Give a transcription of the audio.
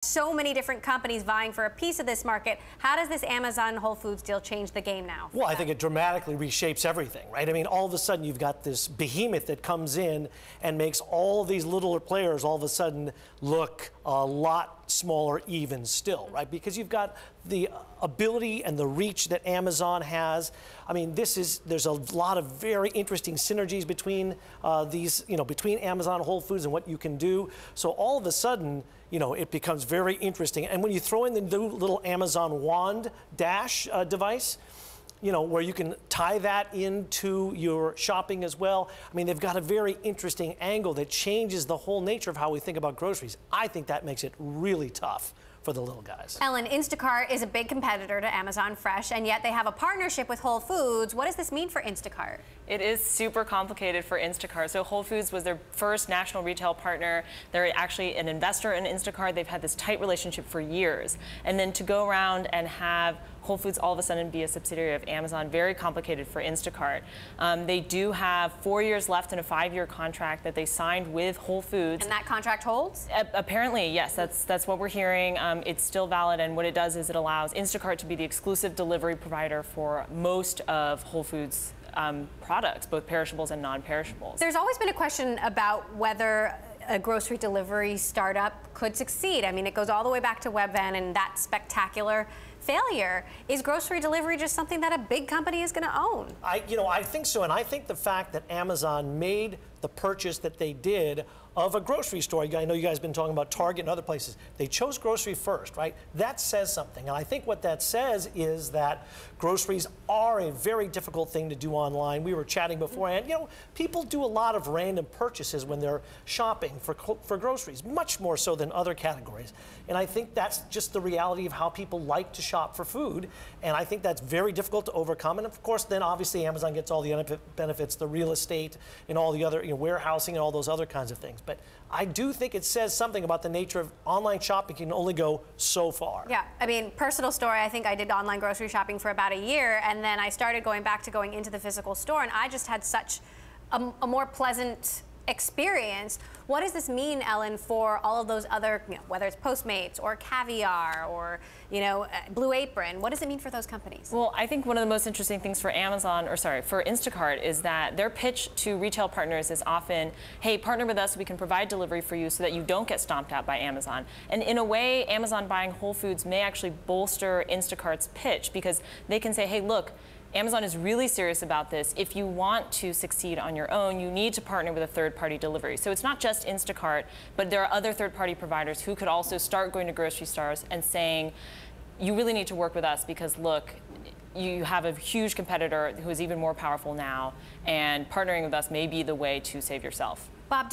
So many different companies vying for a piece of this market. How does this Amazon Whole Foods deal change the game now? Well, I think it dramatically reshapes everything, right? I mean, all of a sudden you've got this behemoth that comes in and makes all these littler players all of a sudden look a lot smaller even still, right? Because you've got the ability and the reach that Amazon has. I mean, there's a lot of very interesting synergies between between Amazon and Whole Foods and what you can do. So all of a sudden, it becomes very interesting. And when you throw in the new little Amazon Wand Dash device, where you can tie that into your shopping as well. I mean, they've got a very interesting angle that changes the whole nature of how we think about groceries. I think that makes it really tough for the little guys. Ellen, Instacart is a big competitor to Amazon Fresh, and yet they have a partnership with Whole Foods. What does this mean for Instacart? It is super complicated for Instacart. So Whole Foods was their first national retail partner. They're actually an investor in Instacart. They've had this tight relationship for years. And then to go around and have Whole Foods all of a sudden be a subsidiary of Amazon, very complicated for Instacart. They do have 4 years left in a 5-year contract that they signed with Whole Foods. And that contract holds? Apparently, yes, that's what we're hearing. It's still valid, and what it does is it allows Instacart to be the exclusive delivery provider for most of Whole Foods products, both perishables and non-perishables. There's always been a question about whether a grocery delivery startup could succeed. I mean, it goes all the way back to Webvan and that spectacular failure. Is grocery delivery just something that a big company is going to own? I think so, and I think the fact that Amazon made the purchase that they did of a grocery store, I know you guys have been talking about Target and other places, they chose grocery first, right? That says something, and I think what that says is that groceries are a very difficult thing to do online. We were chatting beforehand, people do a lot of random purchases when they're shopping for groceries, much more so than other categories, and I think that's just the reality of how people like to shop for food, and I think that's very difficult to overcome, and of course then obviously Amazon gets all the benefits, the real estate and all the other warehousing and all those other kinds of things. But I do think it says something about the nature of online shopping can only go so far. Yeah, I mean, personal story, I think I did online grocery shopping for about a year, and then I started going back to going into the physical store, and I just had such a more pleasant experience. What does this mean, Ellen, for all of those other, whether it's Postmates or Caviar or, Blue Apron? What does it mean for those companies? Well, I think one of the most interesting things for for Instacart is that their pitch to retail partners is often, hey, partner with us, we can provide delivery for you so that you don't get stomped out by Amazon. And in a way, Amazon buying Whole Foods may actually bolster Instacart's pitch because they can say, hey, look, Amazon is really serious about this. If you want to succeed on your own, you need to partner with a third-party delivery. So it's not just Instacart, but there are other third-party providers who could also start going to grocery stores and saying, you really need to work with us because, look, you have a huge competitor who is even more powerful now, and partnering with us may be the way to save yourself. Bob,